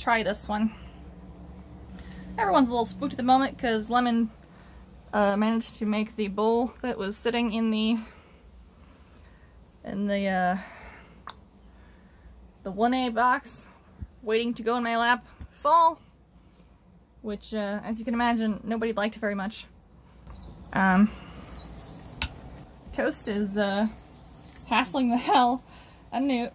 try this one. Everyone's a little spooked at the moment because Lemon managed to make the bowl that was sitting in the 1A box waiting to go in my lap fall, which as you can imagine nobody liked very much. Toast is hassling the hell out of Newt.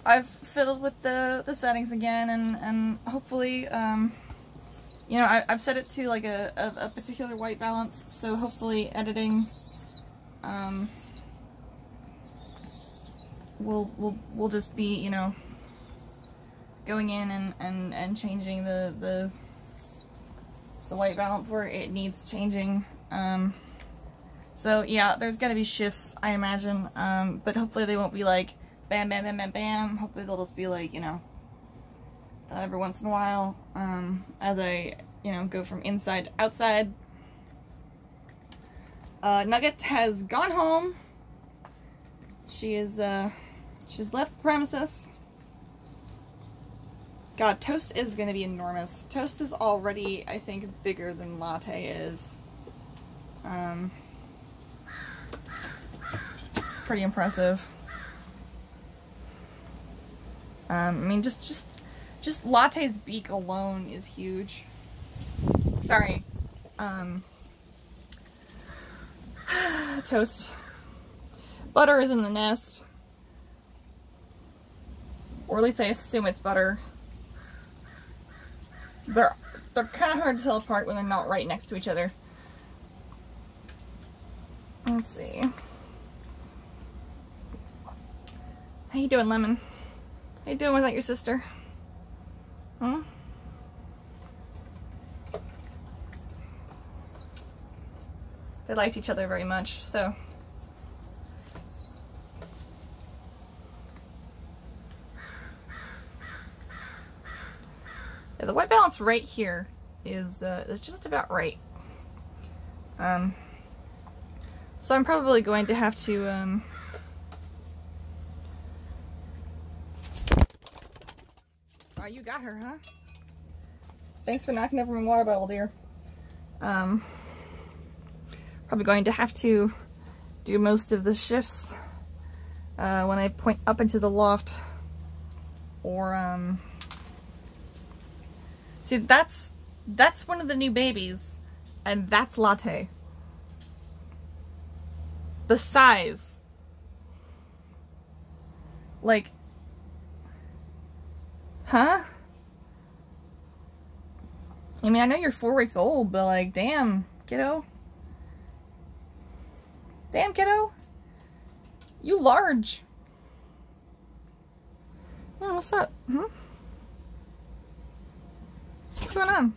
I've fiddled with the settings again, and hopefully, you know, I've set it to like a particular white balance, so hopefully editing will just be, you know, going in and changing the white balance where it needs changing. So yeah, there's gonna be shifts, I imagine, but hopefully they won't be like bam, bam, bam, bam, bam. Hopefully they'll just be like, you know, every once in a while, as I, you know, go from inside to outside. Nugget has gone home. She is, she's left the premises. God, Toast is gonna be enormous. Toast is already, I think, bigger than Latte is. It's pretty impressive. I mean, just Latte's beak alone is huge. Sorry. Toast. Butter is in the nest. Or at least I assume it's Butter. They're kind of hard to tell apart when they're not right next to each other. Let's see. How you doing, Lemon? How you doing without your sister? Hmm? They liked each other very much, so. Yeah, the white balance right here is just about right. So I'm probably going to have to oh, you got her, huh? Thanks for knocking over my water bottle, dear. Probably going to have to do most of the shifts when I point up into the loft, or see, that's one of the new babies, and that's Latte. The size, like, huh? I mean, I know you're 4 weeks old, but like, damn, kiddo. Damn, kiddo. You large. Oh, what's up? Hmm? What's going on?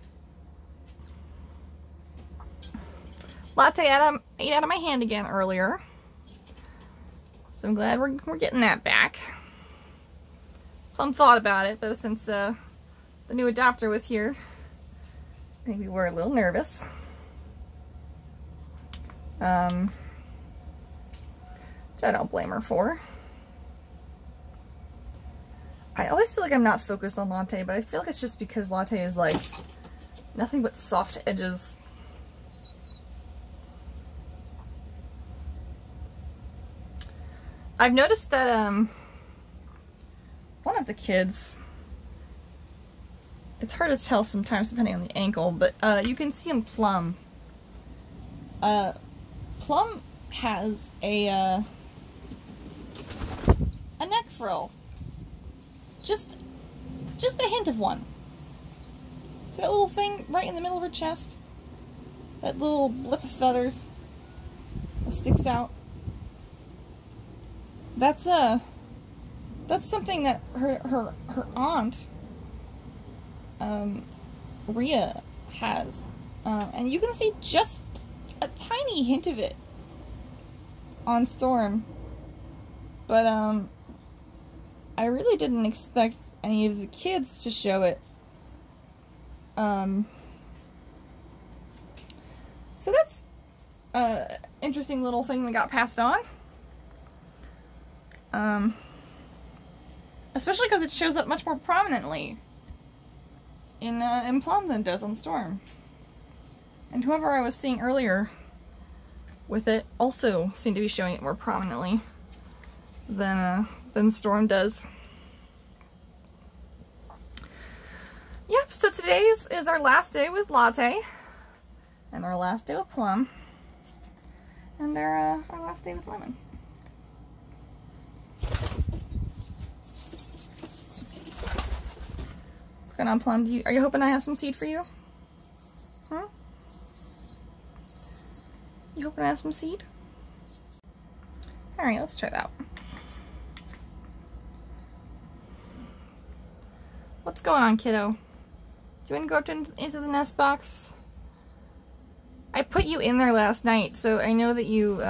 Latte ate out of my hand again earlier. So I'm glad we're getting that back. Plum thought about it, but since the new adopter was here, I think we were a little nervous. Which I don't blame her for. I always feel like I'm not focused on Latte, but I feel like it's just because Latte is like nothing but soft edges. I've noticed that one of the kids, it's hard to tell sometimes depending on the ankle, but you can see in Plum. Plum has a neck frill. Just a hint of one. See that little thing right in the middle of her chest? That little blip of feathers that sticks out. That's something that her aunt Rhea has, and you can see just a tiny hint of it on Storm, but I really didn't expect any of the kids to show it. So that's an interesting little thing that got passed on. Especially because it shows up much more prominently in Plum than it does on Storm. And whoever I was seeing earlier with it also seemed to be showing it more prominently than Storm does. Yep, so today's is our last day with Latte, and our last day with Plum, and our last day with Lemon. What's going on, Plum? Are you hoping I have some seed for you? Huh? You hoping I have some seed? Alright, let's try that. What's going on, kiddo? Do you want to go up into the nest box? I put you in there last night, so I know that you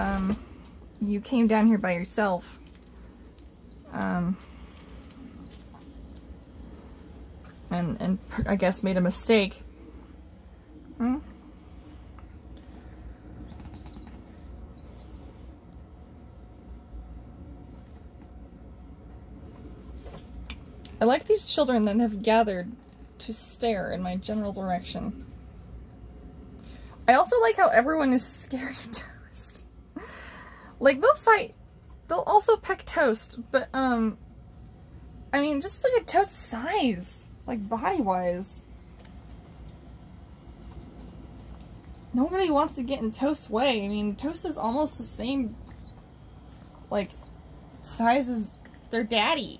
you came down here by yourself. And I guess made a mistake. Hmm? I like these children that have gathered to stare in my general direction. I also like how everyone is scared of Toast. Like, they'll fight. They'll also peck Toast, but, I mean, just look at Toast's size. Like, body-wise. Nobody wants to get in Toast's way. I mean, Toast is almost the same, like, size as their daddy.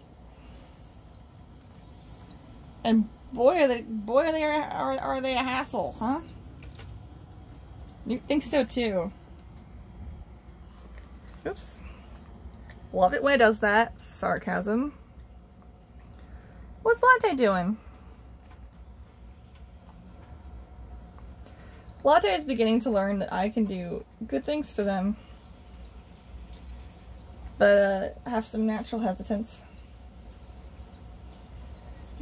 And boy, are they a hassle, huh? You think so too? Oops. Love it when it does that. Sarcasm. What's Latte doing? Latte is beginning to learn that I can do good things for them, but have some natural hesitance.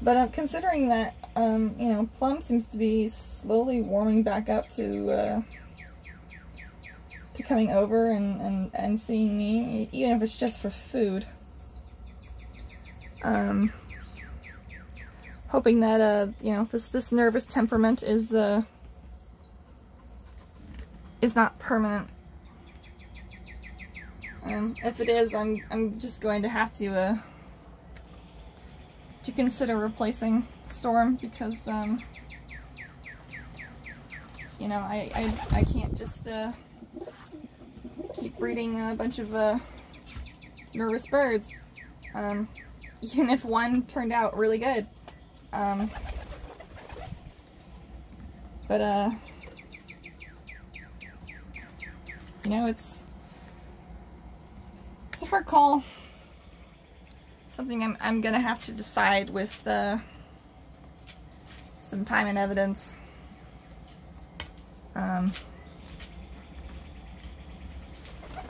But considering that, you know, Plum seems to be slowly warming back up to coming over and seeing me, even if it's just for food. Hoping that, you know, this nervous temperament is not permanent. If it is, I'm just going to have to consider replacing Storm, because you know, I can't just keep breeding a bunch of nervous birds, even if one turned out really good. But you know, it's a hard call. Something I'm gonna have to decide with some time and evidence.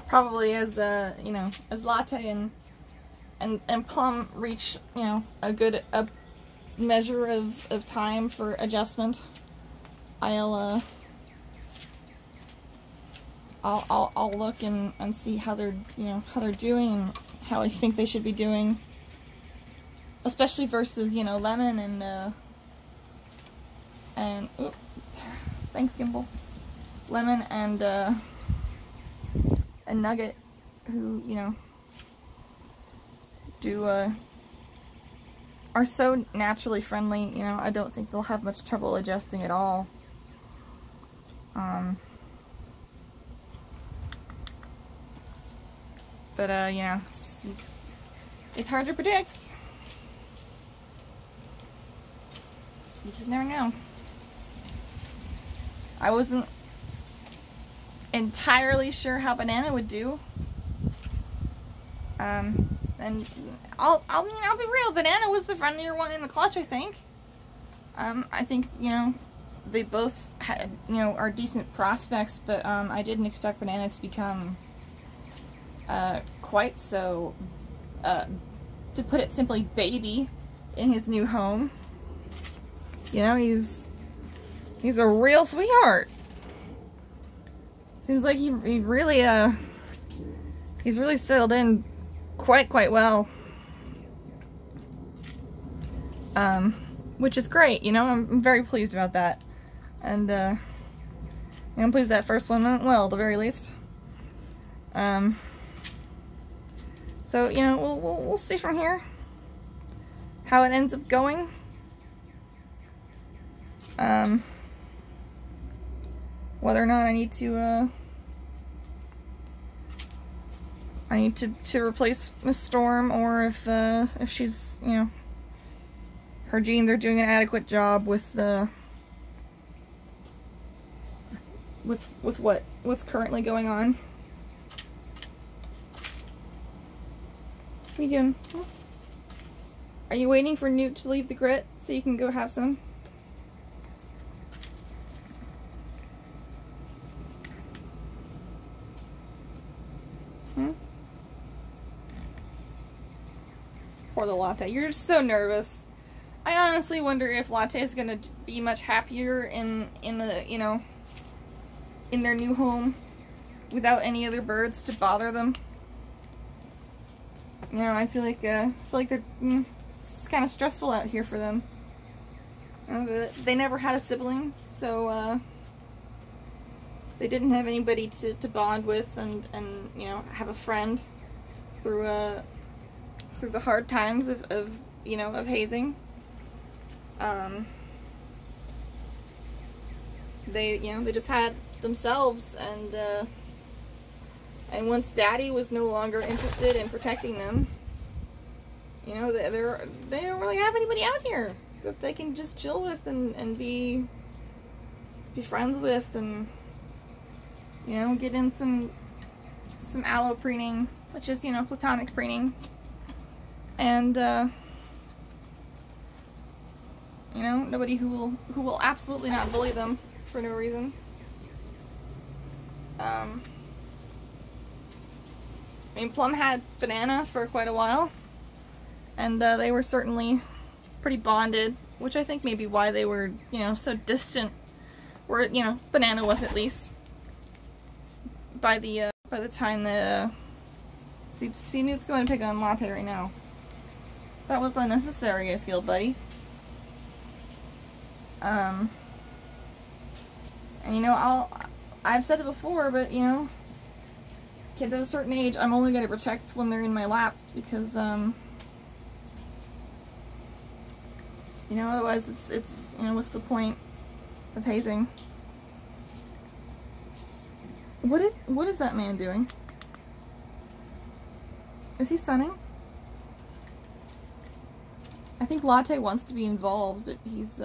Probably as you know, as Latte and Plum reach, you know, a measure of time for adjustment, I'll look and see how they're, you know, how they're doing and how I think they should be doing. Especially versus, you know, Lemon and oops, thanks, Gimbal. Lemon and Nugget, who, you know, are so naturally friendly. You know, I don't think they'll have much trouble adjusting at all. But yeah, it's hard to predict. You just never know. I wasn't entirely sure how Banana would do. And I'll be real. Banana was the friendlier one in the clutch, I think. I think, you know, they both had, you know, are decent prospects, but I didn't expect Banana to become quite so, to put it simply, baby in his new home. You know, he's a real sweetheart. Seems like he's really settled in quite well. Which is great, you know, I'm very pleased about that. And, I'm pleased that first one went well, at the very least. So, you know, we'll see from here how it ends up going. Whether or not I need to replace Miss Storm, or if she's, you know, her genes are doing an adequate job with what's currently going on. What are you doing? Are you waiting for Newt to leave the grit so you can go have some? Poor the Latte. You're just so nervous. I honestly wonder if Latte is gonna be much happier in the, you know, in their new home without any other birds to bother them. You know, I feel like they're, it's kind of stressful out here for them. You know, they never had a sibling, so they didn't have anybody to bond with and you know, have a friend through the hard times of you know, of hazing. They just had themselves, and once Daddy was no longer interested in protecting them, you know, they don't really have anybody out here that they can just chill with and be friends with, and, you know, get in some allo preening, which is, you know, platonic preening, and you know, nobody who will absolutely not bully them for no reason. I mean, Plum had Banana for quite a while, and they were certainly pretty bonded, which I think may be why they were, you know, so distant, where, you know, Banana was, at least, by the time that, see, Newt's going to pick on Latte right now. That was unnecessary, I feel, buddy. And, you know, I've said it before, but, you know, kids at a certain age, I'm only going to protect when they're in my lap, because, you know, otherwise it's, you know, what's the point of hazing? What is that man doing? Is he sunning? I think Latte wants to be involved, but he's,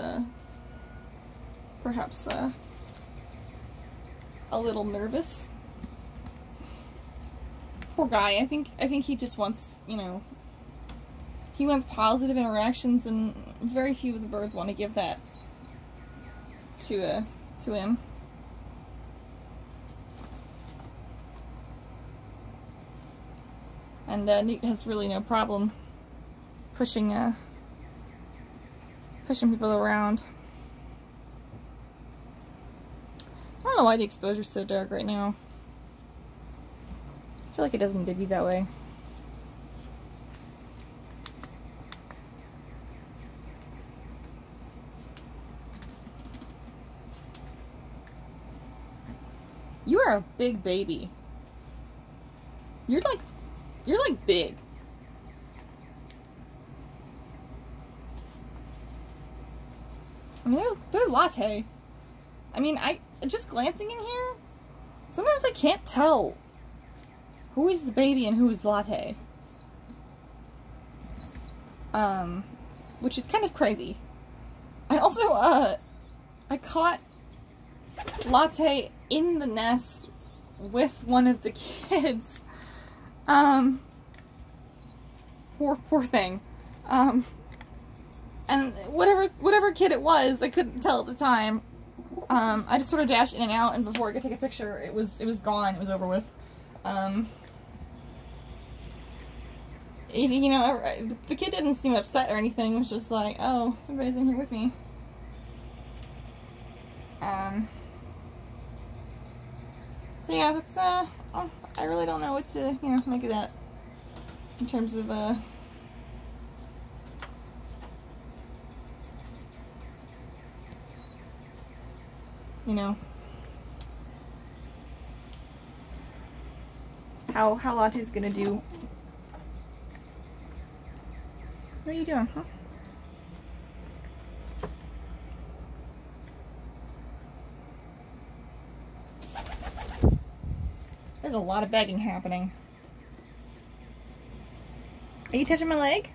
perhaps, a little nervous. Poor guy. I think he just wants, you know, he wants positive interactions, and very few of the birds want to give that to him. And Newt has really no problem pushing people around. I don't know why the exposure's so dark right now. I feel like it doesn't need to be that way. You are a big baby. You're like big. I mean, there's Latte. I mean, just glancing in here, sometimes I can't tell who is the baby and who is Latte. Which is kind of crazy. I also, I caught Latte in the nest with one of the kids. Poor thing. And whatever kid it was, I couldn't tell at the time. I just sort of dashed in and out, and before I could take a picture, it was gone. It was over with. You know, the kid didn't seem upset or anything. It was just like, oh, somebody's in here with me. So yeah, that's, oh, I really don't know what to, you know, make of that. in terms of you know, how Latte's gonna do. What are you doing, huh? There's a lot of begging happening. Are you touching my leg?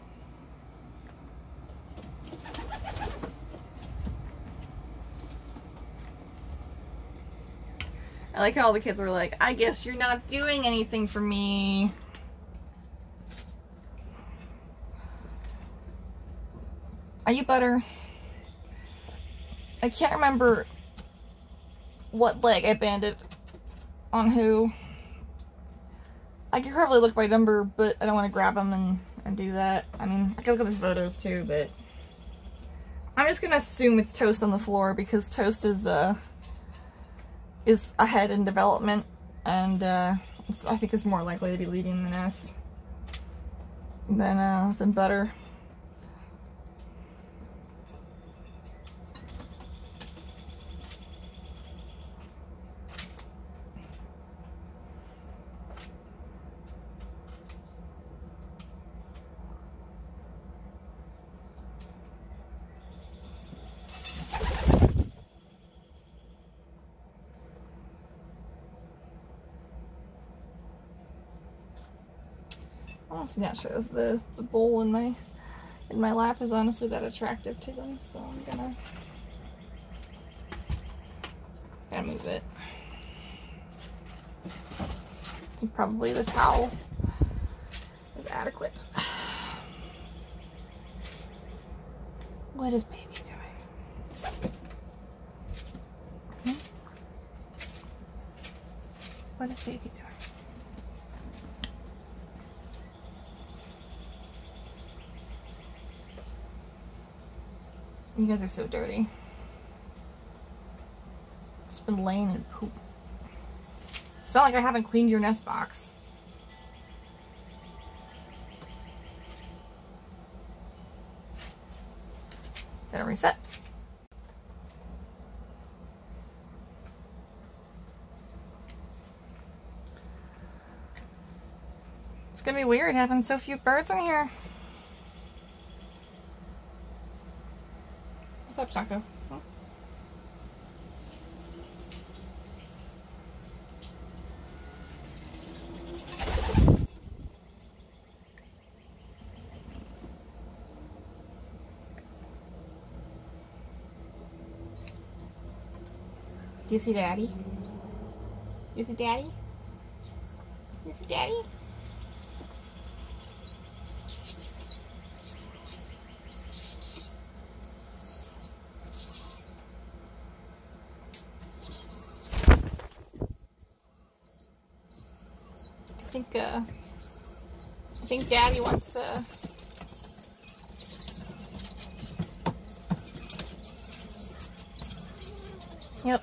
I like how all the kids were like, I guess you're not doing anything for me. Are you butter? I can't remember what leg I banded on who. I could probably look by number, but I don't want to grab them and do that. I mean, I can look at the photos too, but I'm just gonna assume it's Toast on the floor because Toast is ahead in development, and I think is more likely to be leaving the nest than Butter. Honestly, not sure if the bowl in my lap is honestly that attractive to them, so I'm gonna move it. I think probably the towel is adequate. What is baby doing? What is baby doing? You guys are so dirty. Just been laying in poop. It's not like I haven't cleaned your nest box. Gotta reset. It's gonna be weird having so few birds in here. What's up, Taco? Huh? Do you see Daddy? Do you see Daddy? Do you see Daddy? I think Daddy wants Yep.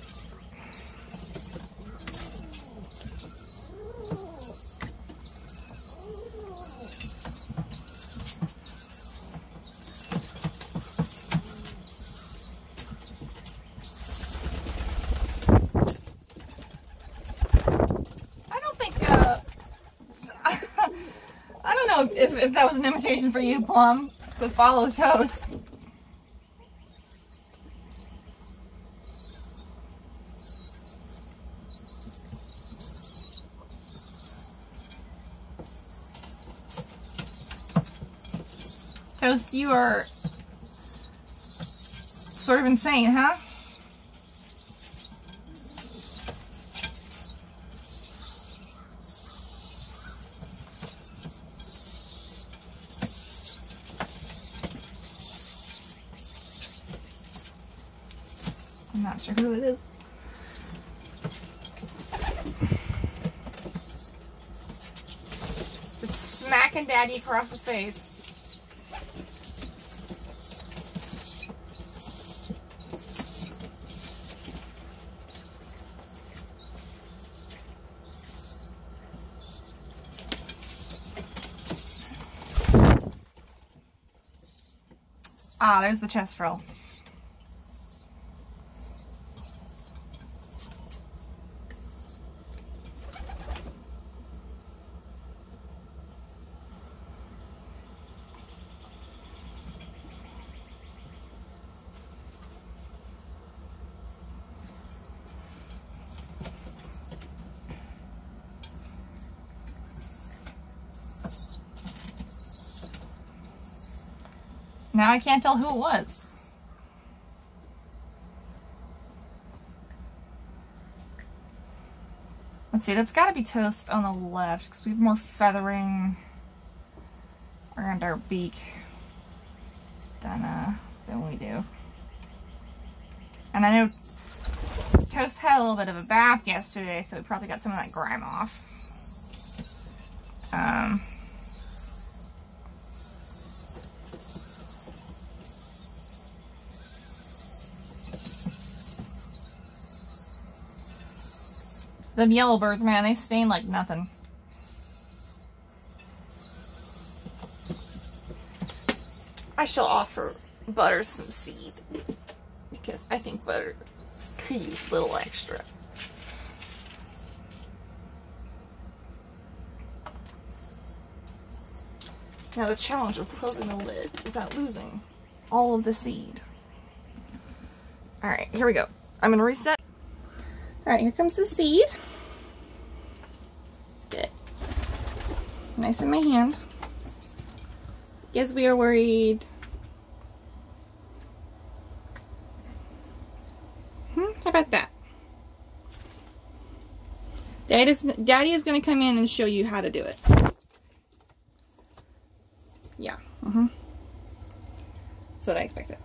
If that was an invitation for you, Plum, to follow Toast. Toast, you are sort of insane, huh? I'm not sure who it is. Just smacking Daddy across the face. Ah, there's the chest frill. Now I can't tell who it was. Let's see, that's got to be Toast on the left because we have more feathering around our beak than we do. And I know Toast had a little bit of a bath yesterday, so we probably got some of that grime off. Them yellow birds, man, they stain like nothing. I shall offer Butter some seed because I think Butter could use a little extra. Now the challenge of closing the lid without losing all of the seed. Alright, here we go. I'm going to reset. Alright, here comes the seed. Let's get it nice in my hand. Yes, we are worried. How about that? Daddy is going to come in and show you how to do it. Yeah. That's what I expected.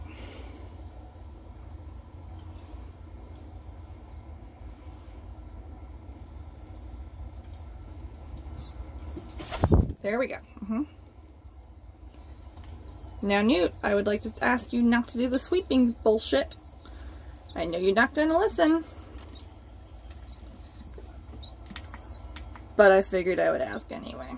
There we go. Now, Newt, I would like to ask you not to do the sweeping bullshit. I know you're not going to listen. But I figured I would ask anyway.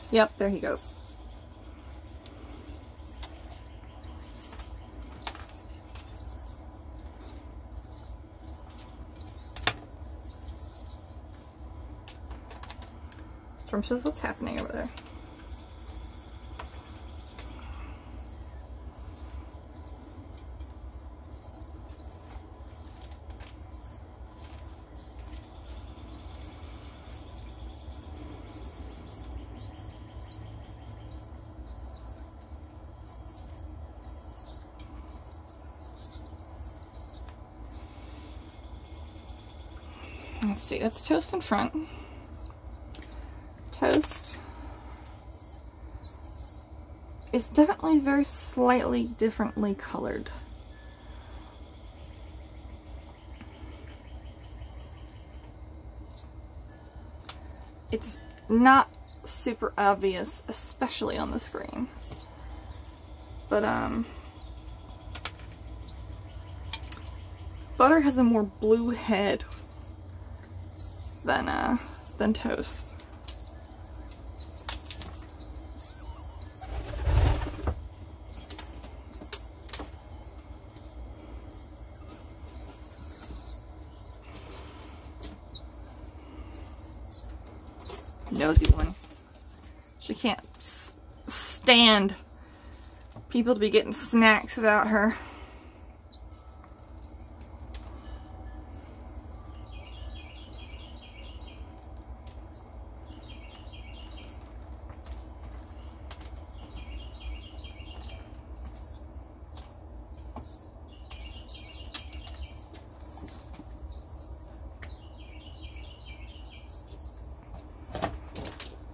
Yep, there he goes. Storm says, what's happening over there? Let's see, that's Toast in front. Toast is definitely very slightly differently colored. It's not super obvious, especially on the screen. But Butter has a more blue head than Toast. Nosy one. She can't stand people to be getting snacks without her.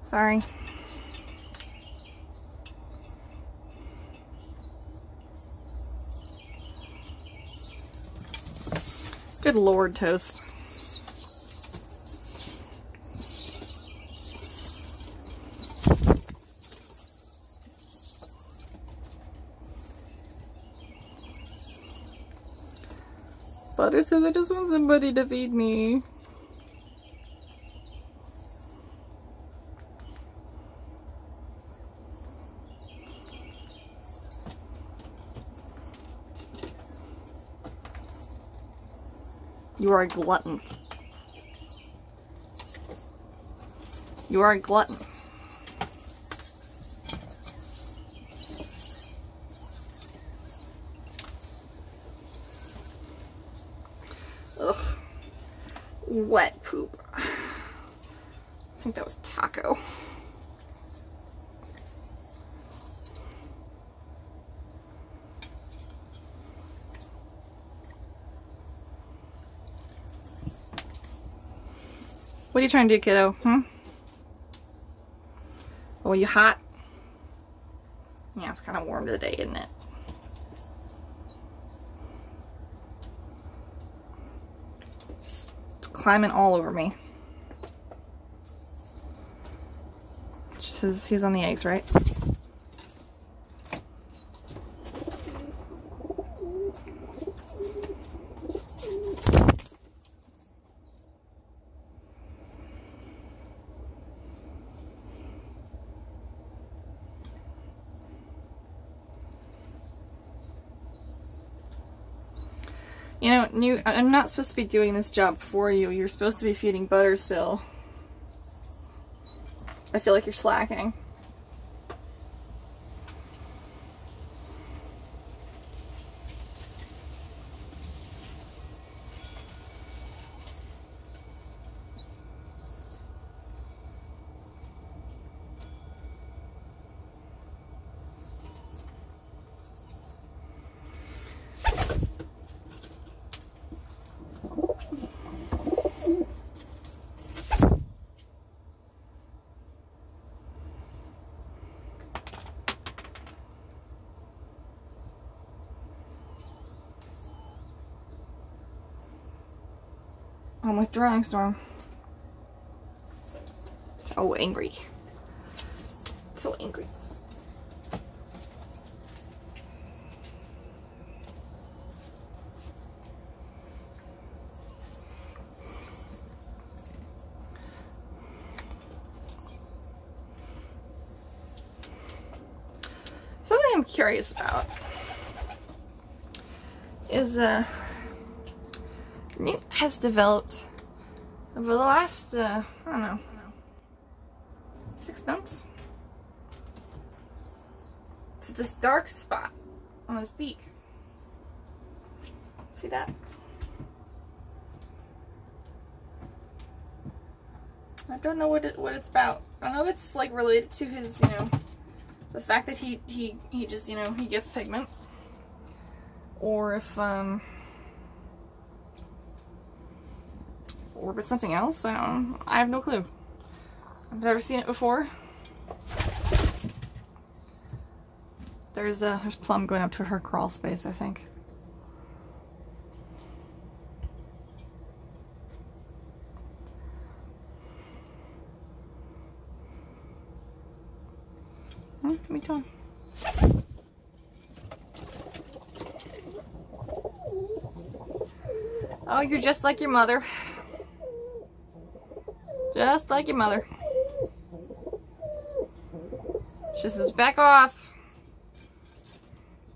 Sorry. Good Lord, Toast. Butter says I just want somebody to feed me. You are a glutton. You are a glutton. Ugh. Wet poop. I think that was taco. What are you trying to do, kiddo? Hmm? Oh, you hot? Yeah, it's kind of warm today, isn't it? Just climbing all over me. It's just he's on the eggs, right? You know, I'm not supposed to be doing this job for you. You're supposed to be feeding Butter still. I feel like you're slacking. Almost drawing storm. Oh, angry. So angry. Something I'm curious about is Newt has developed over the last, I don't know, 6 months. It's this dark spot on his beak. See that? I don't know what it's about. I don't know if it's like related to his, you know, the fact that he just, you know, he gets pigment, or if it's something else. I don't know. I have no clue. I've never seen it before. There's Plum going up to her crawl space, I think. Give me time. Oh, you're just like your mother. Just like your mother. She says, back off.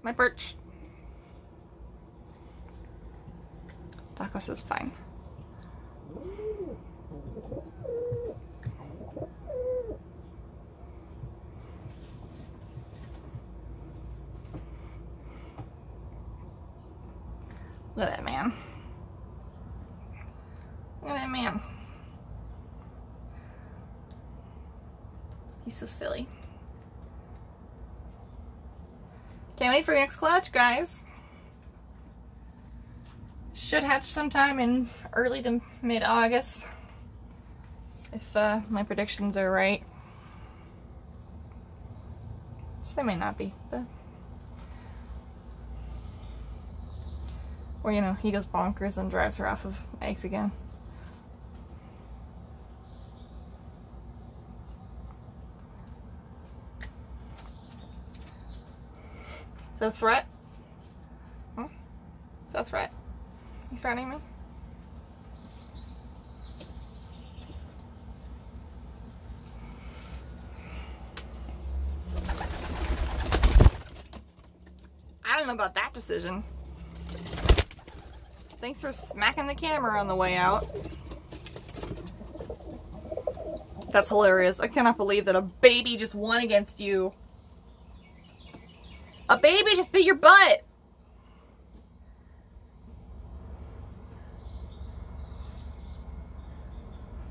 My perch. Taco says, fine. Look at that man. Look at that man. He's so silly. Can't wait for your next clutch, guys. Should hatch sometime in early to mid-August, if my predictions are right. So they may not be, but... Or, you know, he goes bonkers and drives her off of eggs again. Is that a threat? Huh? Is that a threat? You threatening me? I don't know about that decision. Thanks for smacking the camera on the way out. That's hilarious. I cannot believe that a baby just won against you. A baby just bit your butt.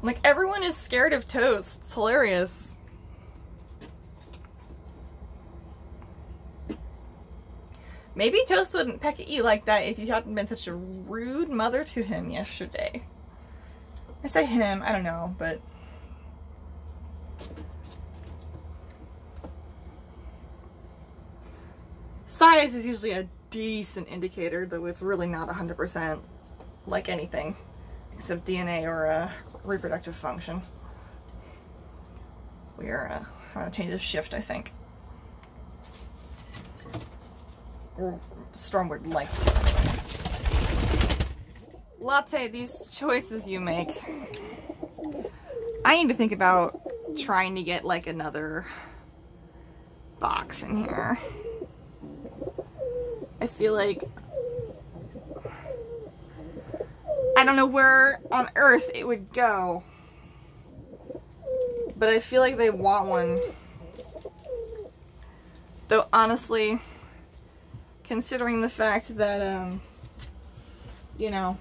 Like, everyone is scared of Toast. It's hilarious. Maybe Toast wouldn't peck at you like that if you hadn't been such a rude mother to him yesterday. I say him, I don't know, but... Size is usually a decent indicator, though it's really not 100% like anything, except DNA or reproductive function. We are on a change of shift, I think. Or Storm would like to. Latte, these choices you make. I need to think about trying to get like another box in here. I feel like I don't know where on earth it would go, but I feel like they want one. Though honestly, considering the fact that you know,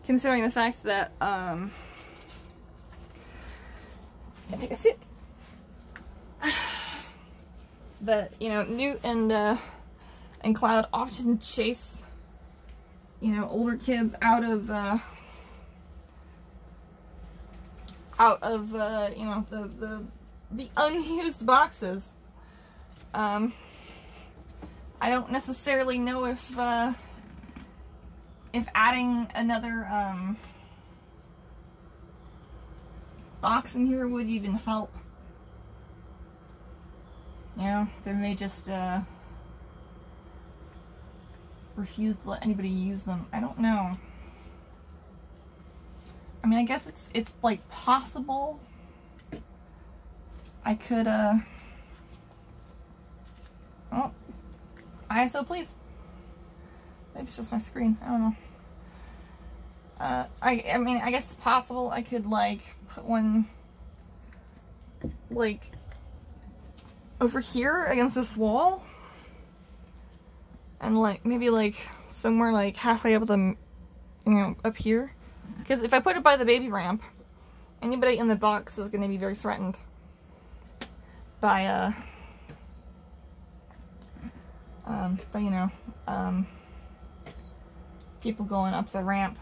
considering the fact that I take a sit. That, you know, Newt and Cloud often chase, you know, older kids out of you know, the unused boxes. I don't necessarily know if adding another box in here would even help. You know, they may just refuse to let anybody use them. I don't know. I mean, I guess it's like possible. I could oh, ISO please. Maybe it's just my screen. I don't know. I mean, I guess it's possible I could like put one like over here against this wall, and like maybe like somewhere like halfway up the, you know, up here, because if I put it by the baby ramp, anybody in the box is going to be very threatened by you know, people going up the ramp,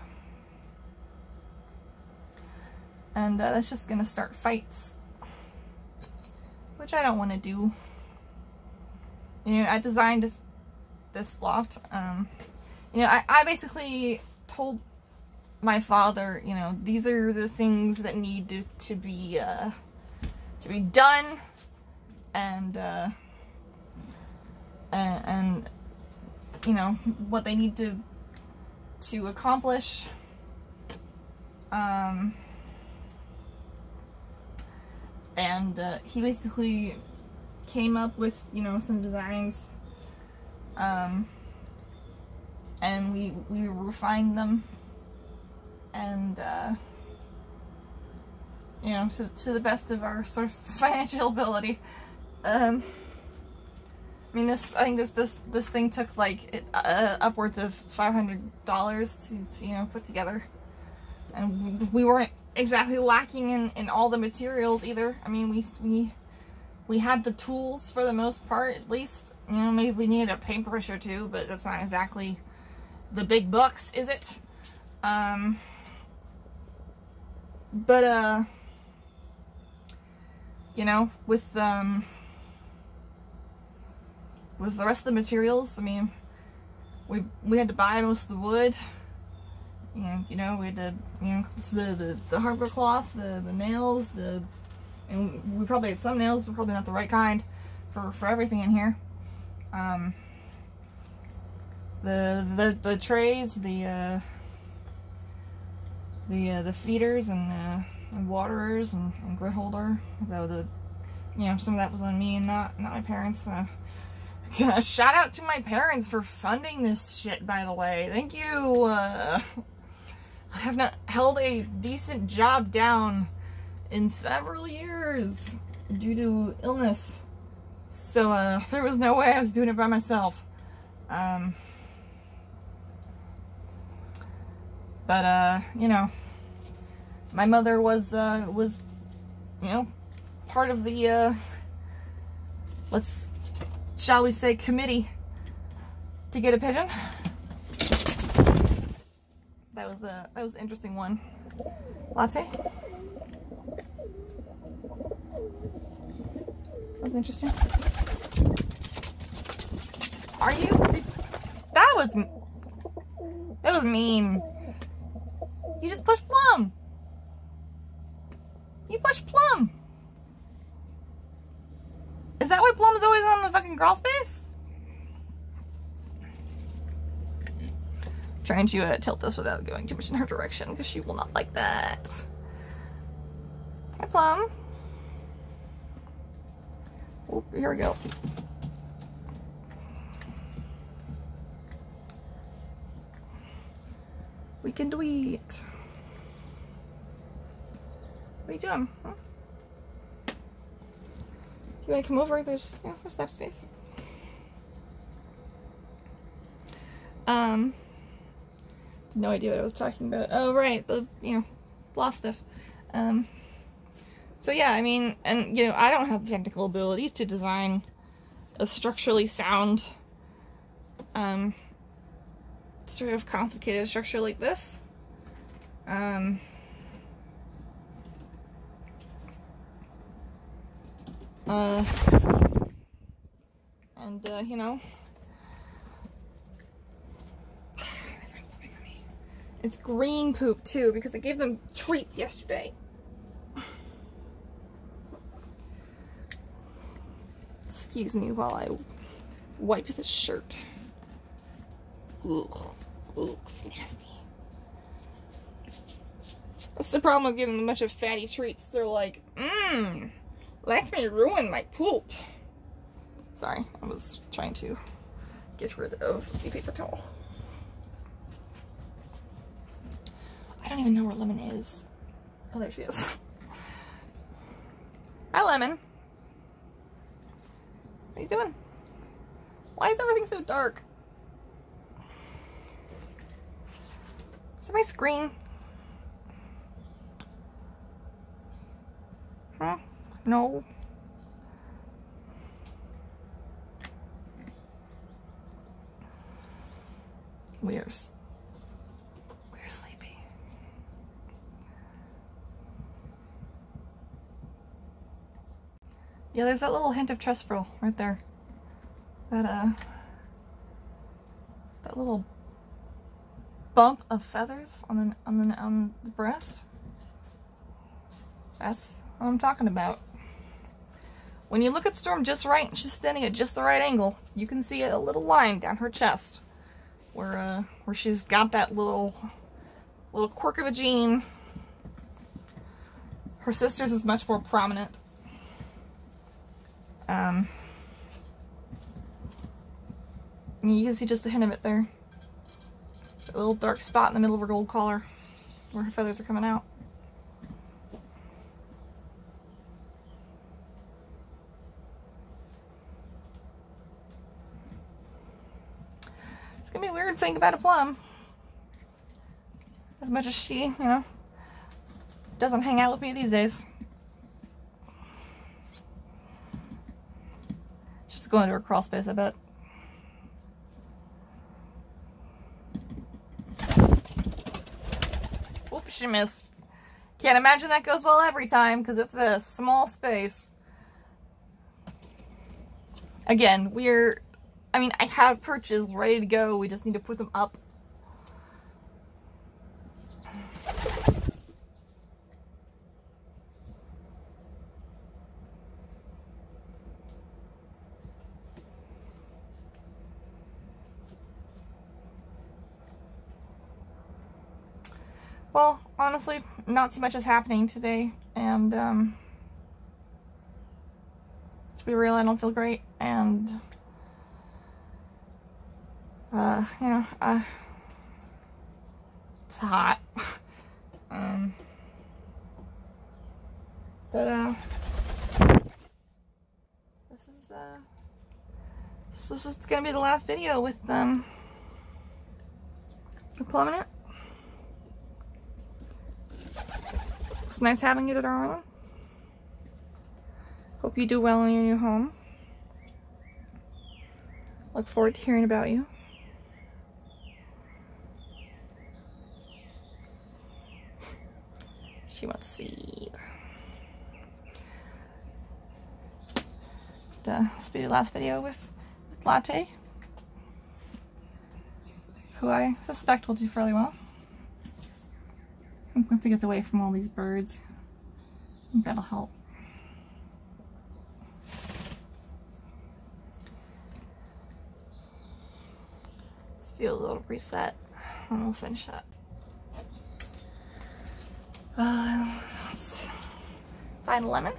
and that's just gonna start fights, which I don't want to do. You know, I designed this loft. You know, I basically told my father, you know, these are the things that need to be done, and you know, what they need to accomplish. And he basically came up with, you know, some designs, and we refined them, and you know, to the best of our sort of financial ability. I mean, I think this thing took like upwards of $500 to you know, put together, and we weren't exactly lacking in all the materials either. I mean, we had the tools for the most part, at least. You know, maybe we needed a paintbrush or two, but that's not exactly the big bucks, is it? But you know, with the rest of the materials, I mean, we had to buy most of the wood. And, you know, we had to, you know, the hardware cloth, the nails, and we probably had some nails, but probably not the right kind for everything in here. the trays, the feeders and waterers and grit holder. Though some of that was on me and not my parents. Shout out to my parents for funding this shit, by the way. Thank you. I have not held a decent job down in several years due to illness. So there was no way I was doing it by myself. But my mother was part of the shall we say, committee to get a pigeon. That was an interesting one. Latte. That was interesting. Are you? That was mean. You just pushed Plum. You pushed Plum. Is that why Plum is always on the fucking crawl space? Trying to tilt this without going too much in her direction because she will not like that. Hi, Plum. Oh, here we go. We can do it. What are you doing? Huh? You want to come over? There's that space. No idea what I was talking about. Oh, right, the Loft stuff. So yeah, I mean, and I don't have the technical abilities to design a structurally sound, sort of complicated structure like this. And it's green poop too because I gave them treats yesterday. Excuse me while I wipe this shirt. Ugh, it's nasty. That's the problem with giving them a bunch of fatty treats. They're like, let me ruin my poop. Sorry, I was trying to get rid of the paper towel. I don't even know where Lemon is. Oh, there she is. Hi, Lemon. What are you doing? Why is everything so dark? Is it my screen? Huh? No. We're sleepy. Yeah, there's that little hint of trust frill right there. That little bump of feathers on the breast. That's what I'm talking about. When you look at Storm just right, and she's standing at just the right angle, you can see a little line down her chest where she's got that little quirk of a gene. Her sister's is much more prominent. You can see just a hint of it there. A little dark spot in the middle of her gold collar where her feathers are coming out. It's gonna be weird saying goodbye to Plum. As much as she, doesn't hang out with me these days. She's going to her crawl space, I bet. Oops, she missed. Can't imagine that goes well every time because it's a small space. Again, I have perches ready to go. We just need to put them up. Well, honestly, not too much is happening today, and to be real, I don't feel great, and you know, it's hot. But this is gonna be the last video with Plum in it. It's nice having you at our island. Hope you do well in your new home. Look forward to hearing about you. She wants seed. This will be the last video with Latte, who I suspect will do fairly well. I think once he gets away from all these birds, I think that'll help. Let's do a little reset and we'll finish up. Let's find Lemon.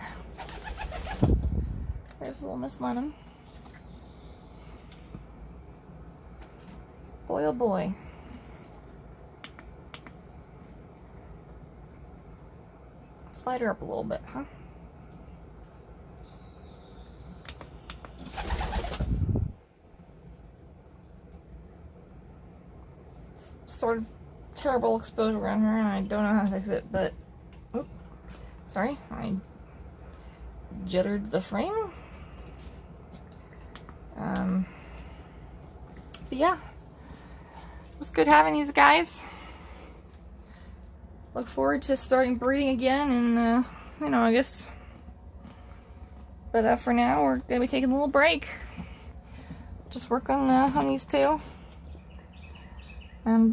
There's little Miss Lemon. Boy oh boy. Slide her up a little bit, huh? It's sort of terrible exposure around here and I don't know how to fix it, but oh, sorry, I jittered the frame. But yeah, it was good having these guys. Look forward to starting breeding again in, you know, August. But for now, we're gonna be taking a little break. Just work on these two, and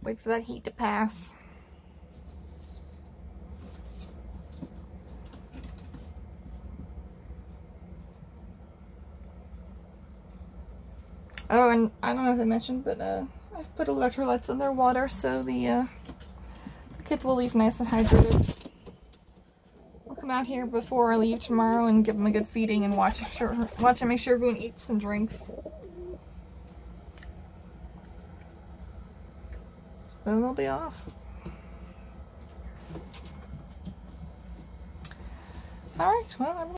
wait for that heat to pass. Oh, and I don't know if I mentioned, but I've put electrolytes in their water so the kids will leave nice and hydrated. I'll come out here before I leave tomorrow and give them a good feeding and watch and make sure everyone eats and drinks. Then they'll be off. Alright, well, everyone.